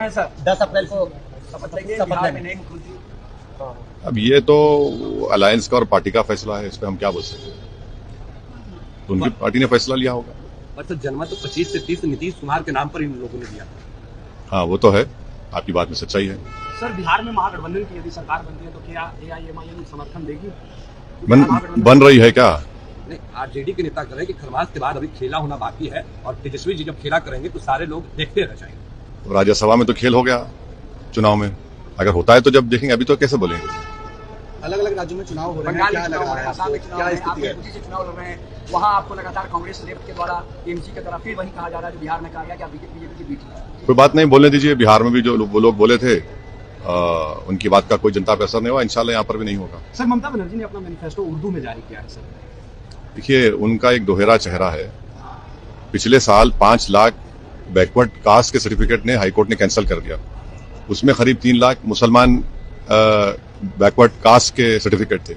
Sir 10 अप्रैल को शपथ लेंगे। अब ये तो अलायंस का और पार्टी का फैसला है, इस पर हम क्या बोल सकते हैं। तो उनकी पार्टी ने फैसला लिया होगा। पर सर जनमत तो 25 से 30 नीतीश कुमार के नाम पर इन लोगों ने दिया। हाँ वो तो है, आपकी बात में सच्चाई है। सर बिहार में महागठबंधन की यदि सरकार बनती है तो क्या एआईएमआईएम समर्थन देगी? बन रही है क्या? नहीं, आरजेडी के नेता कह रहे हैं कि खरमास के बाद अभी खेला होना बाकी है और तेजस्वी जी जब खेला करेंगे तो सारे लोग देखते रह जाएंगे। राज्यसभा में तो खेल हो गया, चुनाव में अगर होता है तो जब देखेंगे, अभी तो कैसे बोलेंगे। अलग अलग राज्यों में चुनाव हो रहे हैं, क्या लग रहा है, क्या स्थिति है? चुनाव लड़ रहे हैं, वहाँ आपको लगातार कांग्रेस लेफ्ट के द्वारा टीएमसी की तरफ फिर वही कहा जा रहा है जो बिहार में कहा गया कि बीजेपी की बीट है। कोई बात नहीं, बोलने दीजिए। बिहार में भी जो वो लोग बोले थे उनकी बात का कोई जनता पे असर नहीं हुआ, इंशाल्लाह यहाँ पर भी नहीं होगा। सर ममता बनर्जी ने अपना मैनिफेस्टो उर्दू में जारी किया है सर। देखिए, उनका एक दोहरा चेहरा है। पिछले साल 5 लाख बैकवर्ड कास्ट के सर्टिफिकेट ने हाईकोर्ट ने कैंसिल कर दिया, उसमें करीब 3 लाख मुसलमान बैकवर्ड कास्ट के सर्टिफिकेट थे,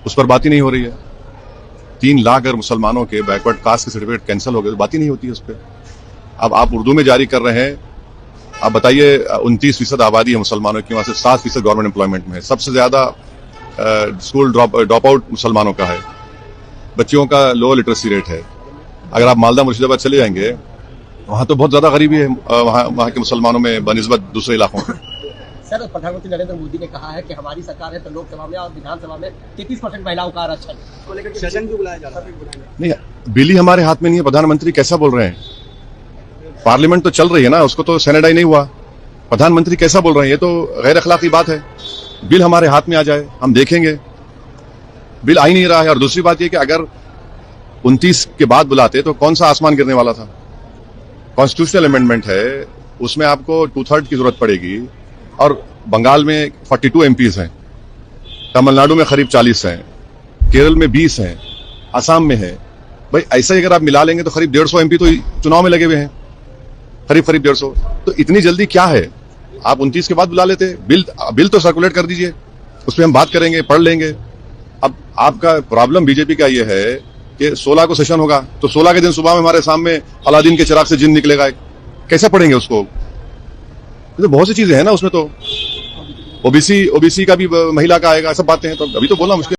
उस पर बात ही नहीं हो रही है। 3 लाख अगर मुसलमानों के बैकवर्ड कास्ट के सर्टिफिकेट कैंसिल हो गए तो बात ही नहीं होती है उस पर। अब आप उर्दू में जारी कर रहे हैं। आप बताइए, 29% आबादी है मुसलमानों की, वहां से 7% गवर्नमेंट एम्प्लॉयमेंट में है। सबसे ज्यादा स्कूल ड्रॉप आउट मुसलमानों का है, बच्चियों का लो लिटरेसी रेट है। अगर आप मालदा मुर्शिदाबाद चले जाएंगे, वहां तो बहुत ज्यादा गरीबी है वहां के मुसलमानों में बनस्बत दूसरे इलाकों में। सर प्रधानमंत्री नरेंद्र मोदी ने कहा है कि हमारी सरकार है तो लोकसभा में और विधानसभा में 33% महिलाओं का आरक्षण को लेकर सेशन भी बुलाया जा रहा है। नहीं, बिल ही हमारे हाथ में नहीं है। प्रधानमंत्री कैसा बोल रहे हैं? पार्लियामेंट तो चल रही है ना, उसको तो सैनिटाइज नहीं हुआ। प्रधानमंत्री कैसा बोल रहे हैं? ये तो गैर अखलाकी बात है। बिल हमारे हाथ में आ जाए, हम देखेंगे। बिल आ ही नहीं रहा है। और दूसरी बात यह कि अगर 29 के बाद बुलाते तो कौन सा आसमान गिरने वाला था? कॉन्स्टिट्यूशनल अमेंडमेंट है, उसमें आपको 2/3 की जरूरत पड़ेगी। और बंगाल में 42 एमपीज हैं, तमिलनाडु में करीब 40 हैं, केरल में 20 हैं, असम में है। भाई ऐसा ही अगर आप मिला लेंगे तो करीब 150 एमपी तो चुनाव में लगे हुए हैं, करीब 150। तो इतनी जल्दी क्या है? आप 29 के बाद बुला लेते। बिल तो सर्कुलेट कर दीजिए, उस पर हम बात करेंगे, पढ़ लेंगे। अब आपका प्रॉब्लम बीजेपी का यह है कि 16 को सेशन होगा, तो 16 के दिन सुबह में हमारे सामने अलादीन के चिराग से जिन निकलेगा। कैसे पढ़ेंगे उसको? तो बहुत सी चीजें हैं ना उसमें। तो ओबीसी का भी महिला का आएगा, सब बातें हैं। तो अभी तो बोलना मुश्किल।